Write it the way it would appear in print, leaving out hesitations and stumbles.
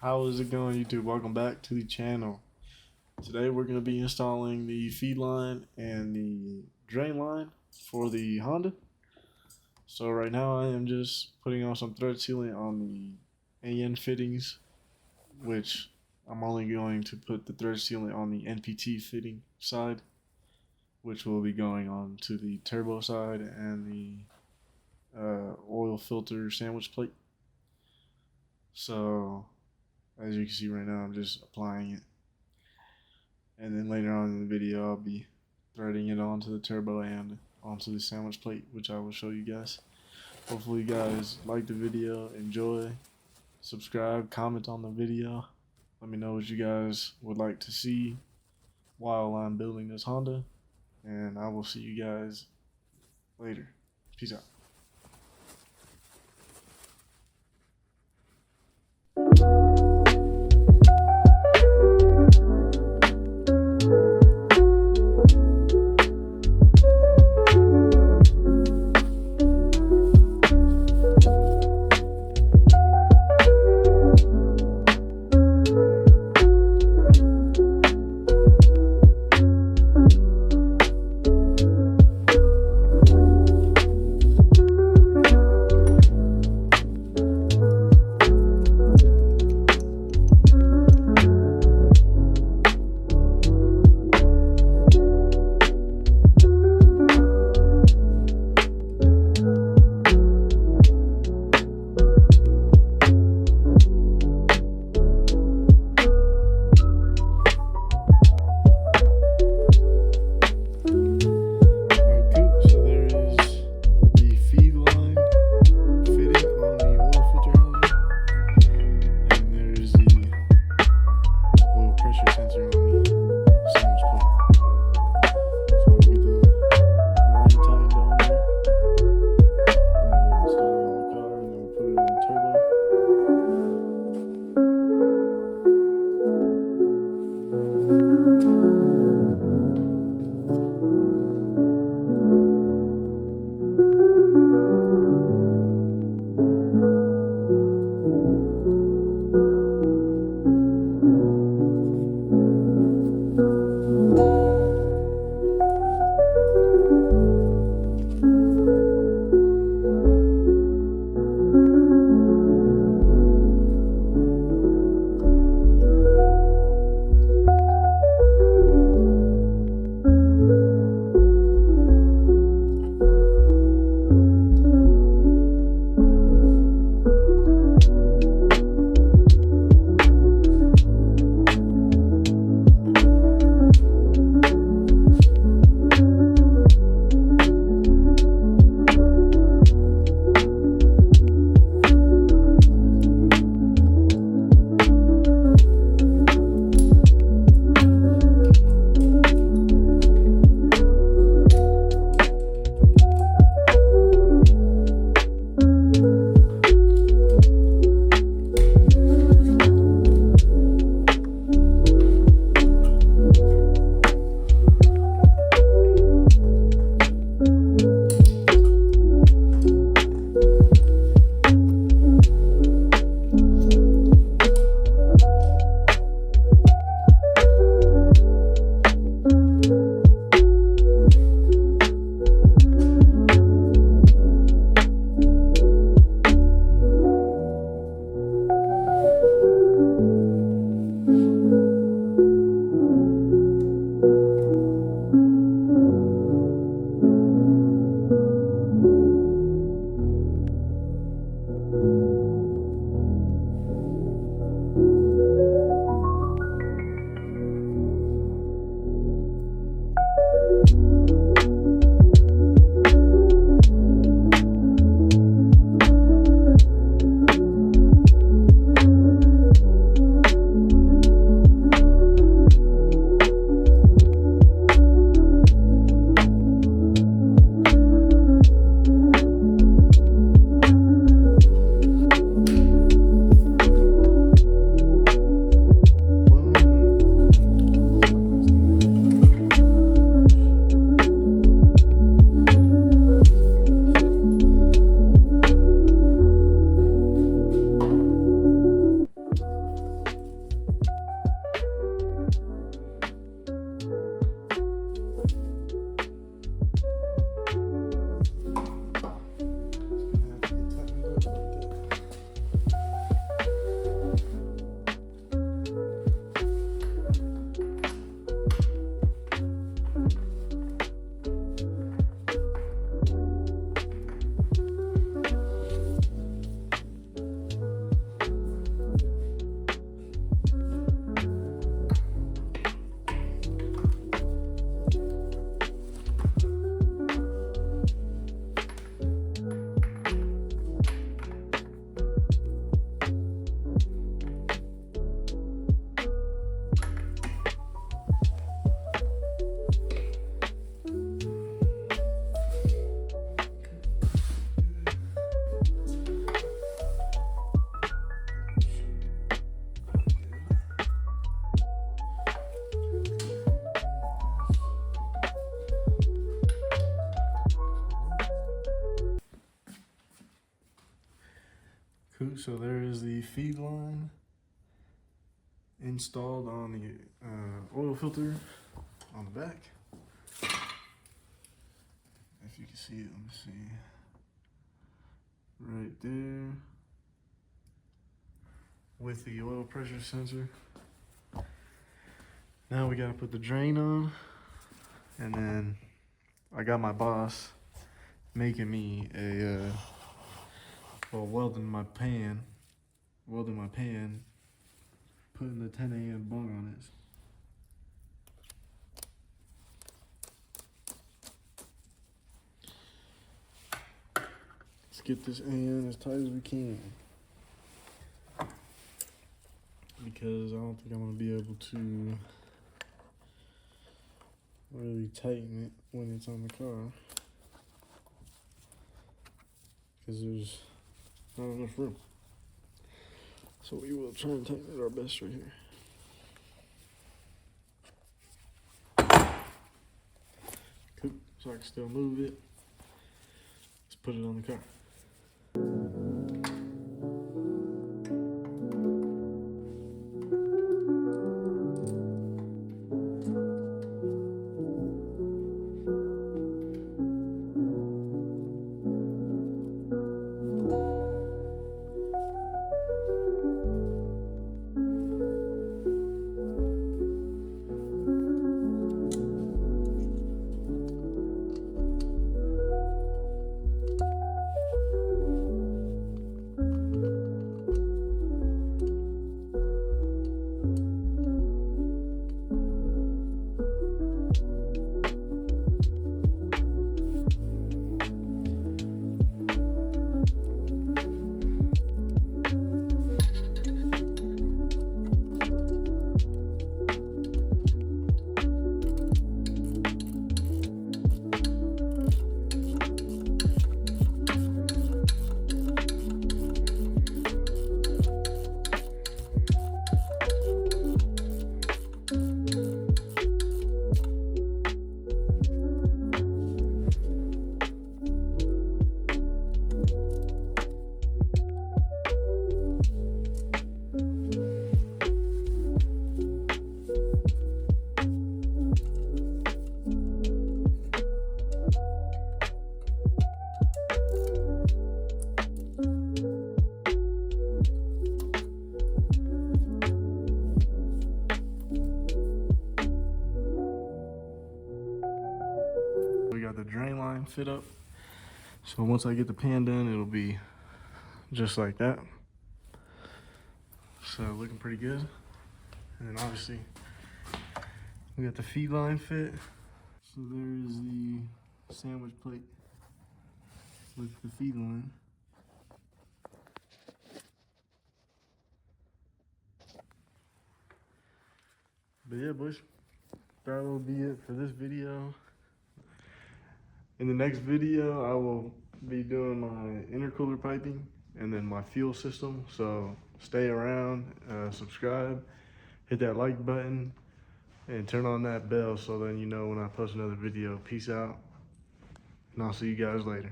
How is it going, YouTube? Welcome back to the channel. Today we're going to be installing the feed line and the drain line for the Honda. So right now I am just putting on some thread sealant on the AN fittings, which I'm only going to put the thread sealant on the NPT fitting side, which will be going on to the turbo side and the oil filter sandwich plate. So as you can see right now, I'm just applying it, and then later on in the video I'll be threading it onto the turbo and onto the sandwich plate, which I will show you guys. Hopefully you guys like the video, enjoy, subscribe, comment on the video. Let me know what you guys would like to see while I'm building this Honda, and I will see you guys later. Peace out. So there is the feed line installed on the oil filter on the back. If you can see it, let me see. Right there. With the oil pressure sensor. Now we gotta put the drain on. And then I got my boss making me a, welding my pan, putting the 10 a.m. bung on it. Let's get this in as tight as we can, because I don't think I'm gonna be able to really tighten it when it's on the car, because there's not enough room. So we will try and tighten it our best right here. Cool. So I can still move it. Let's put it on the car. The drain line fit up, so once I get the pan done, it'll be just like that. So looking pretty good. And then obviously we got the feed line fit. So there is the sandwich plate with the feed line. But yeah, boys, that will be it for this video. In the next video, I will be doing my intercooler piping and then my fuel system. So stay around, subscribe, hit that like button, and turn on that bell so then you know when I post another video. Peace out, and I'll see you guys later.